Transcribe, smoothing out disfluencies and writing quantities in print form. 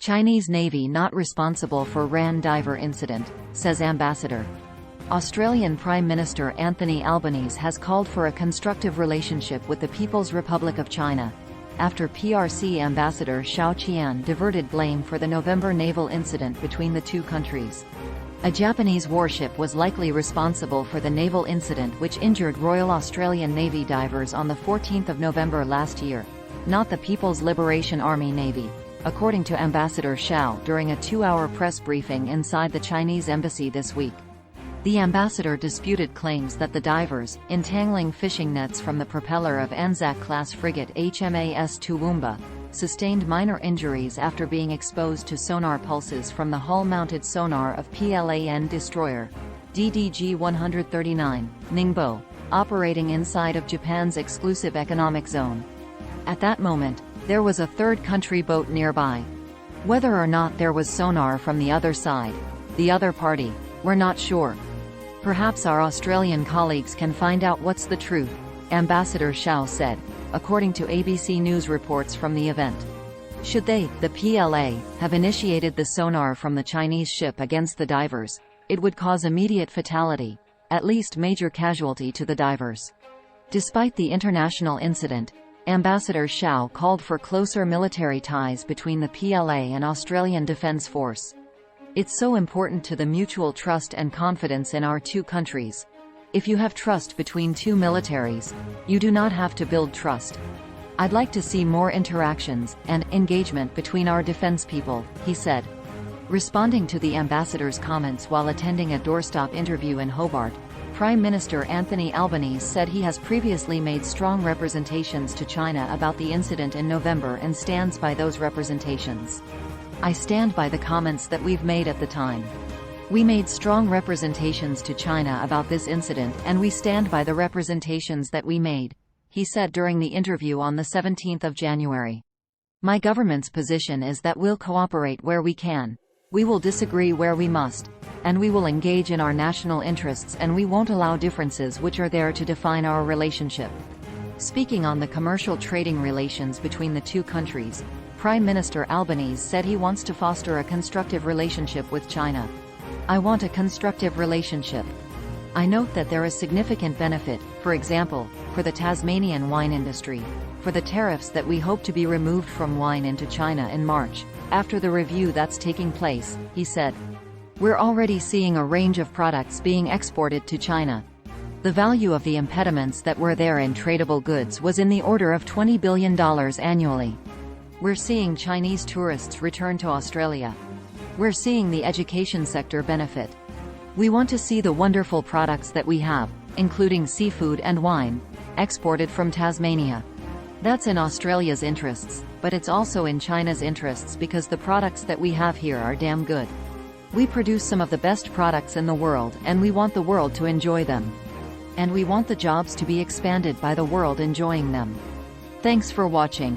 Chinese Navy not responsible for RAN diver incident, says ambassador. Australian Prime Minister Anthony Albanese has called for a constructive relationship with the People's Republic of China, after PRC Ambassador Xiao Qian diverted blame for the November naval incident between the two countries. A Japanese warship was likely responsible for the naval incident which injured Royal Australian Navy divers on 14 November last year, not the People's Liberation Army Navy, according to Ambassador Xiao during a 2-hour press briefing inside the Chinese embassy this week. The ambassador disputed claims that the divers, entangling fishing nets from the propeller of Anzac-class frigate HMAS Toowoomba, sustained minor injuries after being exposed to sonar pulses from the hull-mounted sonar of PLAN destroyer DDG-139, Ningbo, operating inside of Japan's exclusive economic zone. At that moment, there was a third-country boat nearby. Whether or not there was sonar from the other side, the other party, we're not sure. Perhaps our Australian colleagues can find out what's the truth, Ambassador Xiao said, according to ABC News reports from the event. Should they, the PLA, have initiated the sonar from the Chinese ship against the divers, it would cause immediate fatality, at least major casualty to the divers. Despite the international incident, Ambassador Xiao called for closer military ties between the PLA and Australian Defence Force. It's so important to the mutual trust and confidence in our two countries. If you have trust between two militaries, you do not have to build trust. I'd like to see more interactions and engagement between our defense people, he said. Responding to the ambassador's comments while attending a doorstop interview in Hobart, Prime Minister Anthony Albanese said he has previously made strong representations to China about the incident in November and stands by those representations. I stand by the comments that we've made at the time. We made strong representations to China about this incident and we stand by the representations that we made, he said during the interview on 17 January. My government's position is that we'll cooperate where we can, we will disagree where we must, and we will engage in our national interests and we won't allow differences which are there to define our relationship. Speaking on the commercial trading relations between the two countries, Prime Minister Albanese said he wants to foster a constructive relationship with China. I want a constructive relationship. I note that there is significant benefit, for example, for the Tasmanian wine industry, for the tariffs that we hope to be removed from wine into China in March, after the review that's taking place, he said. We're already seeing a range of products being exported to China. The value of the impediments that were there in tradable goods was in the order of $20 billion annually. We're seeing Chinese tourists return to Australia. We're seeing the education sector benefit. We want to see the wonderful products that we have, including seafood and wine, exported from Tasmania. That's in Australia's interests, but it's also in China's interests because the products that we have here are damn good. We produce some of the best products in the world and we want the world to enjoy them. And we want the jobs to be expanded by the world enjoying them. Thanks for watching.